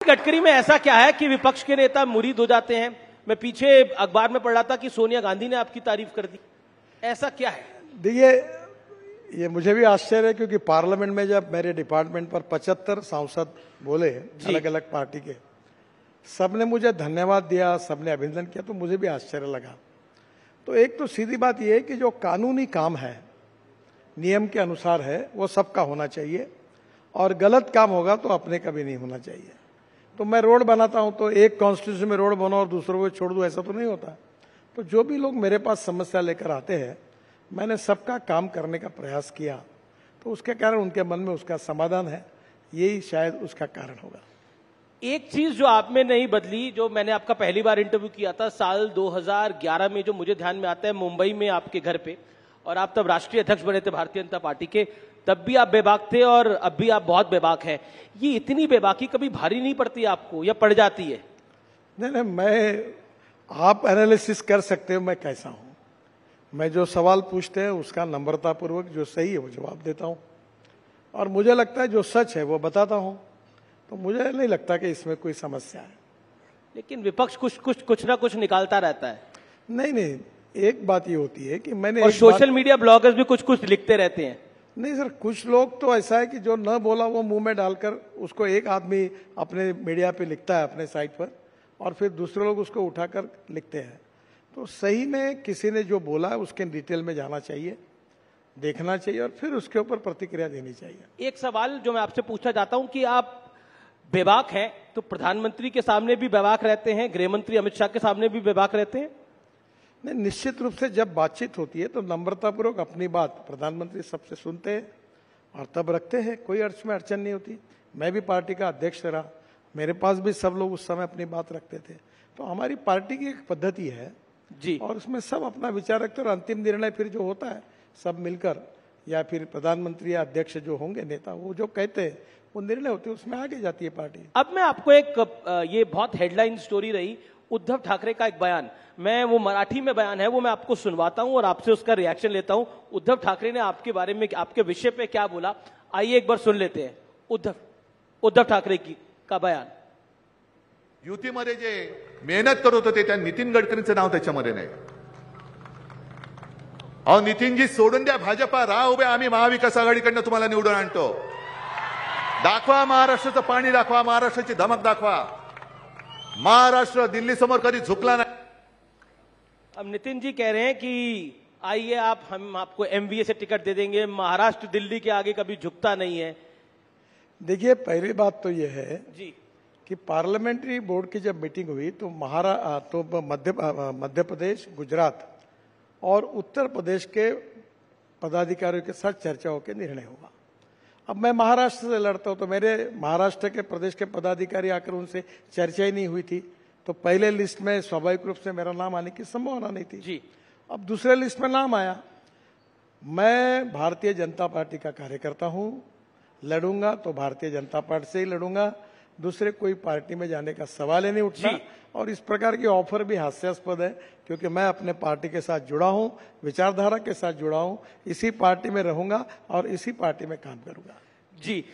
गडकरी में ऐसा क्या है कि विपक्ष के नेता मुरीद हो जाते हैं? मैं पीछे अखबार में पढ़ रहा था कि सोनिया गांधी ने आपकी तारीफ कर दी, ऐसा क्या है? देखिए, ये मुझे भी आश्चर्य है क्योंकि पार्लियामेंट में जब मेरे डिपार्टमेंट पर 75 सांसद बोले अलग अलग पार्टी के, सबने मुझे धन्यवाद दिया, सबने अभिनंदन किया, तो मुझे भी आश्चर्य लगा। तो एक तो सीधी बात यह है कि जो कानूनी काम है, नियम के अनुसार है, वो सबका होना चाहिए, और गलत काम होगा तो अपने का भी नहीं होना चाहिए। तो मैं रोड बनाता हूं तो एक कॉन्स्टिट्यूशन में रोड बनाओ और दूसरों को छोड़ दूं, ऐसा तो नहीं होता। तो जो भी लोग मेरे पास समस्या लेकर आते हैं, मैंने सबका काम करने का प्रयास किया, तो उसके कारण उनके मन में उसका समाधान है, यही शायद उसका कारण होगा। एक चीज जो आप में नहीं बदली, जो मैंने आपका पहली बार इंटरव्यू किया था साल 2011 में, जो मुझे ध्यान में आता है, मुंबई में आपके घर पे, और आप तब राष्ट्रीय अध्यक्ष बने थे भारतीय जनता पार्टी के, तब भी आप बेबाक थे और अब भी आप बहुत बेबाक हैं। ये इतनी बेबाकी कभी भारी नहीं पड़ती आपको, या पड़ जाती है? नहीं, आप एनालिसिस कर सकते हो मैं कैसा हूं। मैं जो सवाल पूछते हैं उसका नम्रतापूर्वक जो सही है वो जवाब देता हूं, और मुझे लगता है जो सच है वो बताता हूं। तो मुझे नहीं लगता कि इसमें कोई समस्या है। लेकिन विपक्ष कुछ ना कुछ निकालता रहता है। नहीं, एक बात ये होती है कि मैंने, और सोशल मीडिया ब्लॉगर्स भी कुछ लिखते रहते हैं। नहीं सर, कुछ लोग तो ऐसा है कि जो न बोला वो मुंह में डालकर उसको एक आदमी अपने मीडिया पे लिखता है अपने साइट पर, और फिर दूसरे लोग उसको उठाकर लिखते हैं। तो सही में किसी ने जो बोला है उसके डिटेल में जाना चाहिए, देखना चाहिए, और फिर उसके ऊपर प्रतिक्रिया देनी चाहिए। एक सवाल जो मैं आपसे पूछना चाहता हूं कि आप बेबाक हैं तो प्रधानमंत्री के सामने भी बेबाक रहते हैं, गृह मंत्री अमित शाह के सामने भी बेबाक रहते हैं? नहीं, निश्चित रूप से जब बातचीत होती है तो नम्रतापूर्वक अपनी बात प्रधानमंत्री सबसे सुनते हैं और तब रखते हैं, कोई अर्थ में अड़चन नहीं होती। मैं भी पार्टी का अध्यक्ष रहा, मेरे पास भी सब लोग उस समय अपनी बात रखते थे। तो हमारी पार्टी की एक पद्धति है जी, और उसमें सब अपना विचार रखते हैं, और अंतिम निर्णय फिर जो होता है सब मिलकर, या फिर प्रधानमंत्री या अध्यक्ष जो होंगे नेता, वो जो कहते हैं वो निर्णय होते हैं, उसमें आगे जाती है पार्टी। अब मैं आपको एक ये बहुत हेडलाइन स्टोरी रही, उद्धव ठाकरे का एक बयान, मैं वो मराठी में बयान है वो मैं आपको सुनवाता हूं और आपसे उसका रिएक्शन लेता हूं। उद्धव ठाकरे ने आपके बारे में, आपके विषय पे क्या बोला, आइए एक बार सुन लेते हैं। उद्धव ठाकरे का बयान। युतीमध्ये जे मेहनत करत होते त्या नितीन गडकरींचं नाव त्याच्यामध्ये नाही। अहो नितीनजी सोडून द्या भाजपा, राहा उभे, आम्ही महाविकास आघाडीकडनं तुम्हाला निवडून आणतो। दाखवा महाराष्ट्राचं पाणी, दाखवा महाराष्ट्राची धमक, दाखवा महाराष्ट्र दिल्ली समोर कधी झुकला नाही। अब नितिन जी कह रहे हैं कि आइए आप, हम आपको एमवीए से टिकट दे देंगे, महाराष्ट्र दिल्ली के आगे कभी झुकता नहीं है। देखिए, पहली बात तो यह है जी कि पार्लियामेंट्री बोर्ड की जब मीटिंग हुई तो मध्य प्रदेश, गुजरात और उत्तर प्रदेश के पदाधिकारियों के साथ चर्चा होकर निर्णय होगा। अब मैं महाराष्ट्र से लड़ता हूं तो मेरे महाराष्ट्र के प्रदेश के पदाधिकारी आकर उनसे चर्चा ही नहीं हुई थी, तो पहले लिस्ट में स्वाभाविक रूप से मेरा नाम आने की संभावना नहीं थी जी। अब दूसरे लिस्ट में नाम आया। मैं भारतीय जनता पार्टी का कार्यकर्ता हूं, लड़ूंगा तो भारतीय जनता पार्टी से ही लड़ूंगा, दूसरे कोई पार्टी में जाने का सवाल ही नहीं उठता। और इस प्रकार की ऑफर भी हास्यास्पद है, क्योंकि मैं अपने पार्टी के साथ जुड़ा हूं, विचारधारा के साथ जुड़ा हूं, इसी पार्टी में रहूंगा और इसी पार्टी में काम करूंगा। जी,